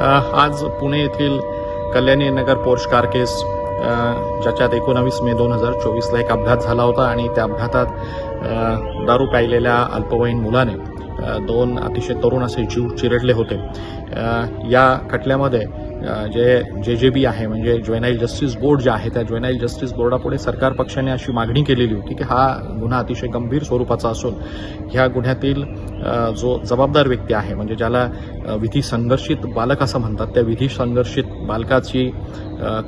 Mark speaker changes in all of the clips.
Speaker 1: आज पुणे येथील कल्याणी नगर Porsche car केस ज्याच्यात 19 मे 2024 ला एक अपघात झाला होता आणि त्या अपघातात दारू प्यायलेल्या अल्पवयीन मुलाने दोन अतिशय तरुण असे जीव चिरडले होते। या खटल्यामध्ये जे JJB आहे म्हणजे ज्युव्हेनाईल जस्टिस बोर्ड जे आहे त्या ज्युव्हेनाईल जस्टिस बोर्डापुढे सरकार पक्षाने अशी मागणी केलेली होती की हा गुन्हा अतिशय गंभीर स्वरूपाचा असून ह्या गुन्ह्यातील जो जबाबदार व्यक्ती आहे म्हणजे ज्याला विधी संघर्षित बालक असं म्हणतात त्या विधी संघर्षित बालकाची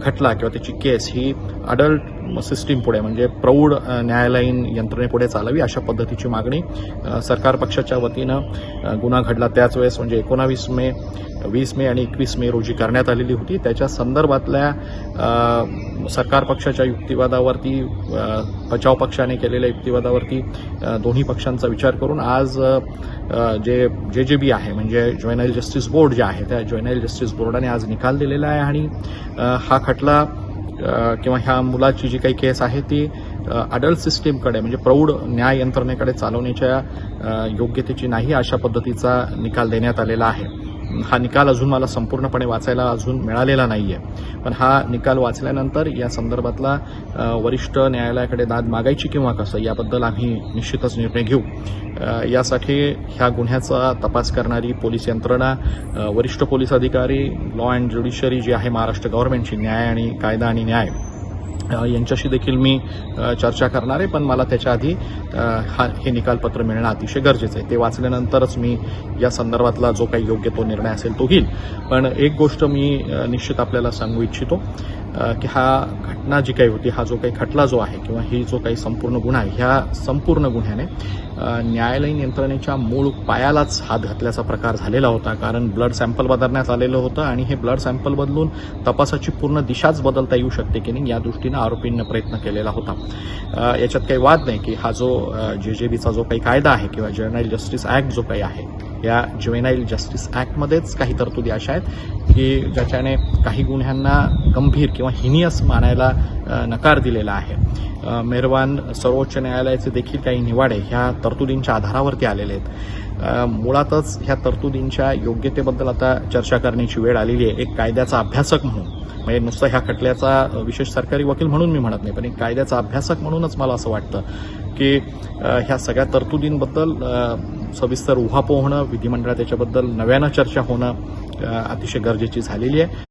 Speaker 1: खटला किंवा त्याची केस ही अडल्ट सिस्टीम पुढे म्हणजे प्रौढ न्यायालयीन यंत्रणेपुढे चालावी अशा पद्धतीची मागणी सरकार पक्षाच्या वतीनं गुन्हा घडला त्याच वेळेस म्हणजे 19 मे 20 मे आणि 21 मे रोजी करण्यात आलेली होती। त्याच्या संदर्भातल्या सरकार पक्षाच्या युक्तिवादावरती बचाव पक्षाने केलेल्या युक्तिवादावरती दोन्ही पक्षांचा विचार करून आज जे JJB आहे म्हणजे ज्युव्हेनाईल जस्टिस बोर्ड जे आहे त्या ज्युव्हेनाईल जस्टिस बोर्डाने आज निकाल दिलेला आहे आणि हा खटला किंवा ह्या मुलाची जी काही केस आहे ती अडल्ट सिस्टीमकडे म्हणजे प्रौढ न्याय यंत्रणेकडे चालवण्याच्या योग्यतेची नाही अशा पद्धतीचा निकाल देण्यात आलेला आहे। हा निकाल अजून मला संपूर्णपणे वाचायला अजून मिळालेला नाहीये, पण हा निकाल वाचल्यानंतर या संदर्भातला वरिष्ठ न्यायालयाकडे दाद मागायची किंवा कसं याबद्दल आम्ही निश्चितच निर्णय घेऊ। यासाठी ह्या गुन्ह्याचा तपास करणारी पोलीस यंत्रणा, वरिष्ठ पोलीस अधिकारी, लॉ अँड ज्युडिशरी जी आहे महाराष्ट्र गव्हर्नमेंटची, न्याय आणि कायदा आणि न्याय यांच्याशी देखील मी चर्चा करणार आहे, पण मला त्याच्या आधी हे निकालपत्र मिळणं अतिशय गरजेचं आहे। ते वाचल्यानंतरच मी या संदर्भातला जो काही योग्य तो निर्णय असेल तो घेईल। पण एक गोष्ट मी निश्चित आपल्याला सांगू इच्छितो की हा घटना जी काही होती, हा जो काही खटला जो आहे किंवा ही जो काही संपूर्ण गुन्हा आहे, ह्या संपूर्ण गुन्ह्याने न्यायालयीन यंत्रणेच्या मूळ पायालाच हात घातल्याचा प्रकार झालेला होता। कारण ब्लड सॅम्पल बदलण्यात आलेलं होतं आणि हे ब्लड सॅम्पल बदलून तपासाची पूर्ण दिशाच बदलता येऊ शकते की नाही या दृष्टीनं आरोपींनी प्रयत्न केलेला होता। याच्यात काही वाद नाही की हा जो JJBचा जो काही कायदा आहे किंवा ज्युव्हेनाईल जस्टिस ऍक्ट जो काही आहे या ज्युव्हेनाईल जस्टिस ऍक्टमध्येच काही तरतुदी अशा आहेत की ज्याच्याने काही गुन्ह्यांना गंभीर किंवा हिनियस मानायला नकार दिलेला आहे। मेहरबान सर्वोच्च न्यायालयाचे देखील काही निवाडे ह्या तरतुदींच्या आधारावरती आलेले आहेत। मुळातच ह्या तरतुदींच्या योग्यतेबद्दल आता चर्चा करण्याची वेळ आलेली आहे। एक कायद्याचा अभ्यासक म्हणून म्हणजे नुसतं ह्या खटल्याचा विशेष सरकारी वकील म्हणून मी म्हणत नाही, पण एक कायद्याचा अभ्यासक म्हणूनच मला असं वाटतं की ह्या सगळ्या तरतुदींबद्दल सविस्तर उहापोह होणं, विधिमंडळात त्याच्याबद्दल नव्यानं चर्चा होणं अतिशय गरजेची झालेली आहे।